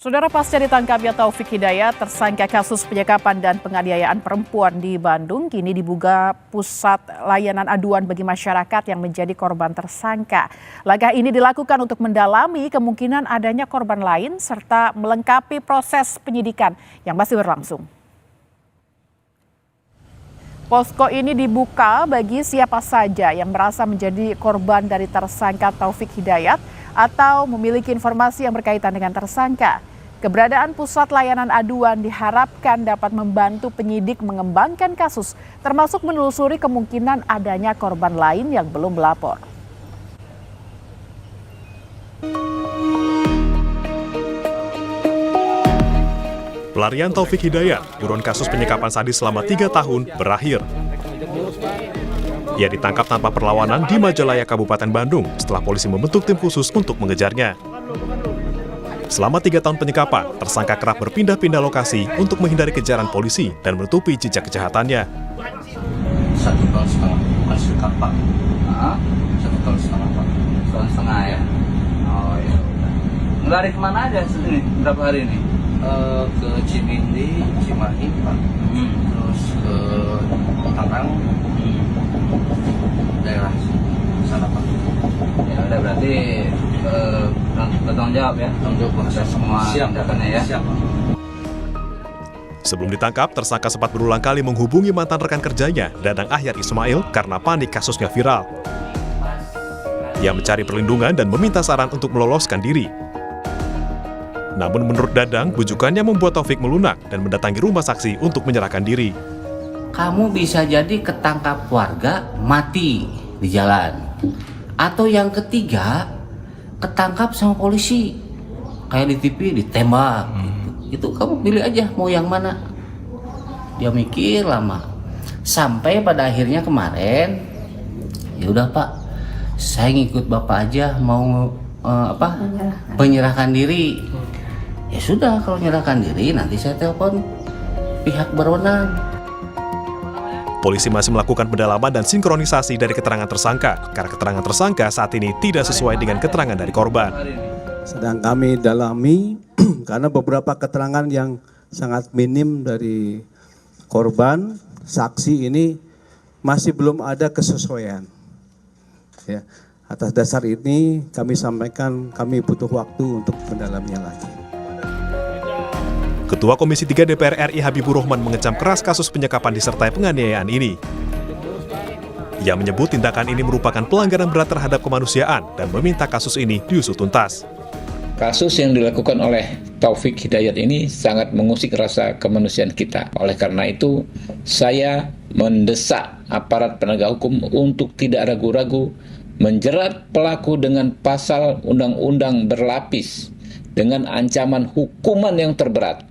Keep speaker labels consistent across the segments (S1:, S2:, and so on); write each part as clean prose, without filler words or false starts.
S1: Saudara, pasca ditangkapnya Taufik Hidayat, tersangka kasus penyekapan dan penganiayaan perempuan di Bandung, kini dibuka pusat layanan aduan bagi masyarakat yang menjadi korban tersangka. Langkah ini dilakukan untuk mendalami kemungkinan adanya korban lain serta melengkapi proses penyidikan yang masih berlangsung. Posko ini dibuka bagi siapa saja yang merasa menjadi korban dari tersangka Taufik Hidayat atau memiliki informasi yang berkaitan dengan tersangka. Keberadaan pusat layanan aduan diharapkan dapat membantu penyidik mengembangkan kasus, termasuk menelusuri kemungkinan adanya korban lain yang belum melapor.
S2: Pelarian Taufik Hidayat, buron kasus penyekapan sadis selama 3 tahun, berakhir. Ia ditangkap tanpa perlawanan di Majalaya, Kabupaten Bandung setelah polisi membentuk tim khusus untuk mengejarnya. Selama 3 tahun penyekapan, tersangka kerap berpindah-pindah lokasi untuk menghindari kejaran polisi dan menutupi jejak kejahatannya.
S3: 1,5 tahun bukan sekat Pak. 1,5 tahun Pak. 1,5 ya. Oh ya udah. Lari kemana aja sini? Berapa hari ini? Ke Cimindi, Cimahi Pak. Terus ke Tangerang. Daerah sana Pak. Ya udah berarti bertanggung jawab ya untuk semua tindakannya ya. Siap.
S2: Sebelum ditangkap, tersangka sempat berulang kali menghubungi mantan rekan kerjanya, Dadang Ahyar Ismail, karena panik kasusnya viral. Ia mencari perlindungan dan meminta saran untuk meloloskan diri. Namun menurut Dadang, bujukannya membuat Taufik melunak dan mendatangi rumah saksi untuk menyerahkan diri.
S4: Kamu bisa jadi ketangkap warga mati di jalan. Atau yang ketiga, ketangkap sama polisi. Kayak di TV ditembak. Itu kamu pilih aja mau yang mana. Dia mikir lama. Sampai pada akhirnya kemarin, ya udah Pak, saya ngikut Bapak aja mau menyerahkan diri. Ya sudah, kalau menyerahkan diri nanti saya telepon pihak berwenang.
S2: Polisi masih melakukan pendalaman dan sinkronisasi dari keterangan tersangka, karena keterangan tersangka saat ini tidak sesuai dengan keterangan dari korban.
S5: Sedang kami dalami karena beberapa keterangan yang sangat minim dari korban, saksi ini masih belum ada kesesuaian. Ya, atas dasar ini kami sampaikan kami butuh waktu untuk mendalaminya lagi.
S2: Ketua Komisi 3 DPR RI Habibur Rahman mengecam keras kasus penyekapan disertai penganiayaan ini. Ia menyebut tindakan ini merupakan pelanggaran berat terhadap kemanusiaan dan meminta kasus ini diusut tuntas.
S6: Kasus yang dilakukan oleh Taufik Hidayat ini sangat mengusik rasa kemanusiaan kita. Oleh karena itu, saya mendesak aparat penegak hukum untuk tidak ragu-ragu menjerat pelaku dengan pasal undang-undang berlapis dengan ancaman hukuman yang terberat.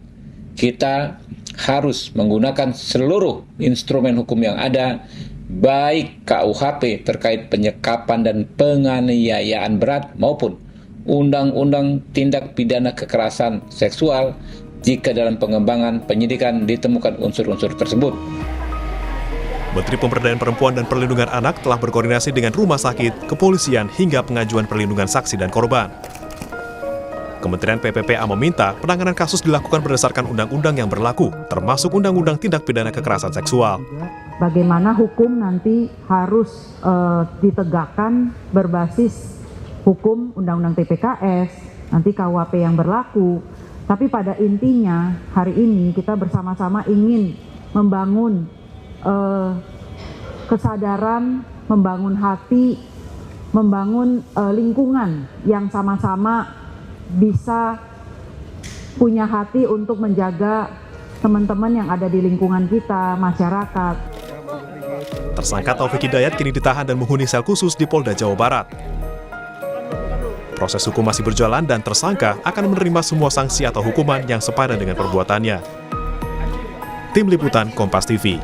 S6: Kita harus menggunakan seluruh instrumen hukum yang ada, baik KUHP terkait penyekapan dan penganiayaan berat maupun Undang-Undang Tindak Pidana Kekerasan Seksual jika dalam pengembangan penyidikan ditemukan unsur-unsur tersebut.
S2: Menteri Pemberdayaan Perempuan dan Perlindungan Anak telah berkoordinasi dengan rumah sakit, kepolisian, hingga pengajuan perlindungan saksi dan korban. Kementerian PPPA meminta penanganan kasus dilakukan berdasarkan undang-undang yang berlaku, termasuk Undang-Undang Tindak Pidana Kekerasan Seksual.
S7: Bagaimana hukum nanti harus ditegakkan berbasis hukum Undang-Undang TPKS, nanti KUHP yang berlaku. Tapi pada intinya hari ini kita bersama-sama ingin membangun kesadaran, membangun hati, membangun lingkungan yang sama-sama bisa punya hati untuk menjaga teman-teman yang ada di lingkungan kita, masyarakat.
S2: Tersangka Taufik Hidayat kini ditahan dan menghuni sel khusus di Polda Jawa Barat. Proses hukum masih berjalan dan tersangka akan menerima semua sanksi atau hukuman yang sepadan dengan perbuatannya. Tim Liputan Kompas TV.